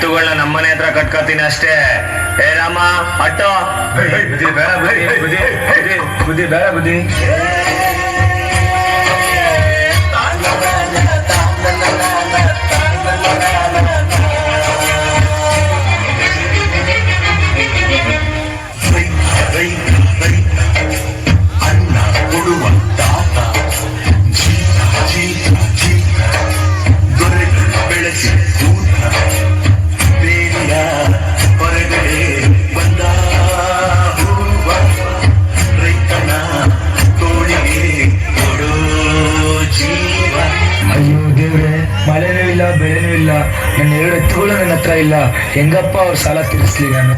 ಎತ್ತುಗಳನ್ನ ನಮ್ಮನೆ ಹತ್ರ ಕಟ್ಕೋತೀನಿ ಅಷ್ಟೇ. ಏ ರಾಮ ಅಟ್ಟೋ ಬುದ್ಧಿ ಬೇಡ ಬುದ್ಧಿ ಬೇಡ ಬುದ್ಧಿ. ಮಳೆನೂ ಇಲ್ಲ ಬೆಳೆನೂ ಇಲ್ಲ, ನನ್ನ 2 ಎತ್ತುಗಳು ನನ್ನ ಹತ್ರ ಇಲ್ಲ. ಹೆಂಗಪ್ಪ ಅವ್ರ ಸಾಲ ತೀರಿಸ್ಲಿ ನಾನು?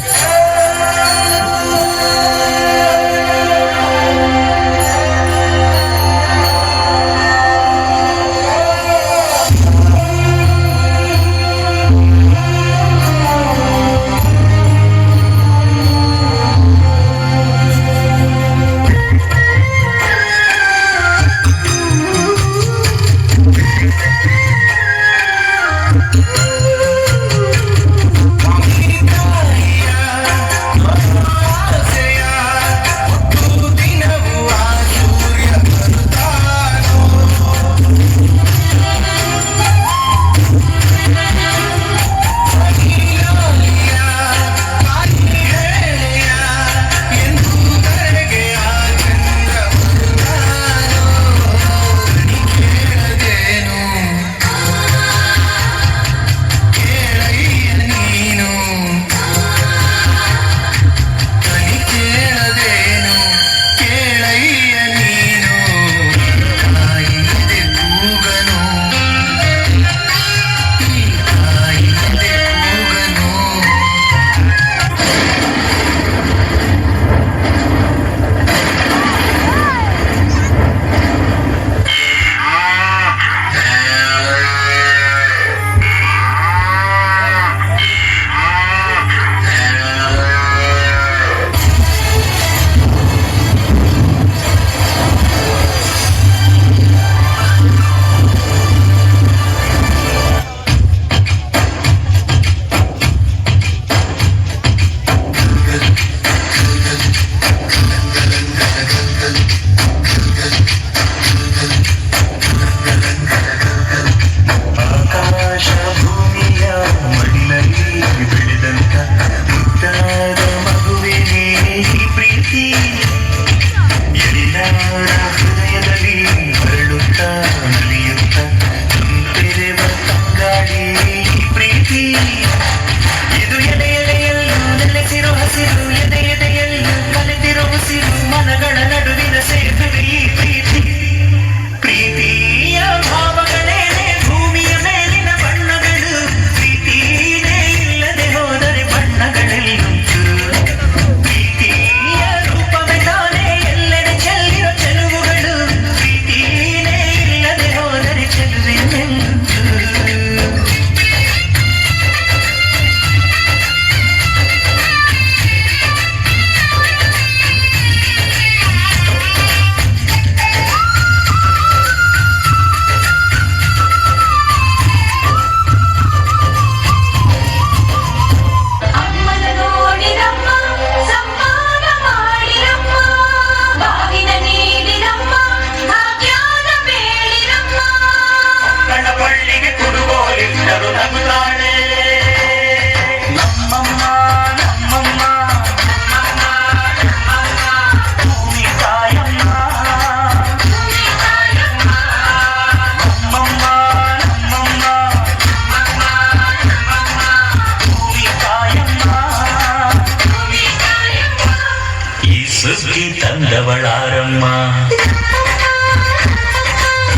ಸುಗ್ಗಿ ತಂದವಳಾರಮ್ಮ,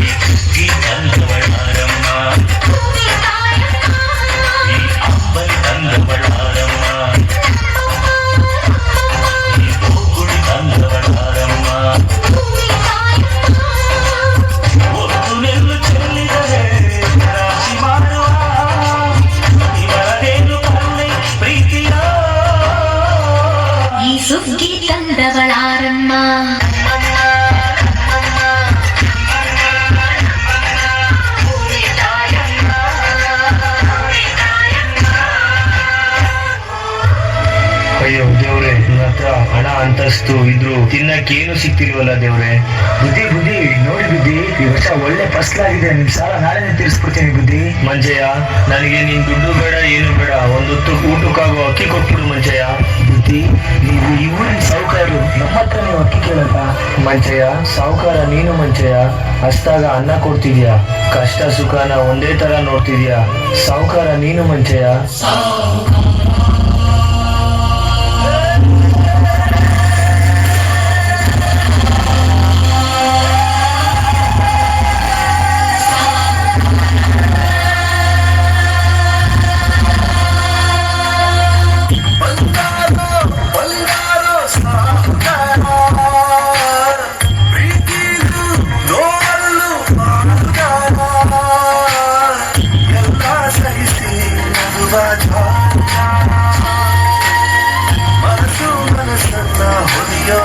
ಸುಗ್ಗಿ ತಂದವಳಾರಮ್ಮ, ಈ ಅಂಬಲ್ ತಂದವಳಾರಮ್ಮ, ಈ ಗೋಗುಡಿ ತಂದವಳಾರಮ್ಮ. ಒತ್ತು ನೆಲ್ಲು ಚೆಲ್ಲಿದರೆ ರಾಶಿ ಮಾಡುವ ಇವರದೇನು ಕರುಣೆ ಪ್ರೀತಿಯ ಈ ಸುಗ್ಗಿ ತಂದವಳಾರಮ್ಮ. ಅಂತಸ್ತು ಇದ್ರು ತಿನ್ನಕ್ಕೇನು ಸಿಕ್ತಿಲ್ವಲ್ಲ ದೇವ್ರೆ. ಬುದ್ಧಿ ಬುದ್ಧಿ ನೋಡಿ ಬುದ್ಧಿ, ಈ ವರ್ಷ ಒಳ್ಳೆ ಫಸಲಾಗಿದೆ. ನಿಮ್ ಸಾಲ ನಾಳೆನೆ ತೀರಿಸ್ಬಿಡ್ತೀನಿ ಬುದ್ಧಿ. ಮಂಜಯ್ಯ, ನನಗೆ ನೀನ್ ದುಡ್ಡು ಬೇಡ ಏನು ಬೇಡ, ಒಂದೊತ್ತು ಊಟಕ್ಕಾಗೋ ಅಕ್ಕಿ ಕೊಟ್ಬಿಡು ಮಂಜಯ್ಯ. ಬುದ್ಧಿ, ನೀವು ಈ ಊರಿನ ಸಾಹುಕಾರರು, ನಮ್ಮ ಹತ್ರ ನೀವು ಅಕ್ಕಿ ಕೇಳಲ್ಲ. ಮಂಚಯ್ಯ, ಸಾವುಕಾರ ನೀನು ಮಂಚಯ್ಯ. ಹಸ್ದಾಗ ಅನ್ನ ಕೊಡ್ತಿದ್ಯಾ, ಕಷ್ಟ ಸುಖನ ಒಂದೇ ತರ ನೋಡ್ತಿದ್ಯಾ. ಸಾವುಕಾರ ನೀನು ಮಂಚಯ್ಯ. ಮನಸ್ಸನ್ನ ಹೊಲಿಯೋ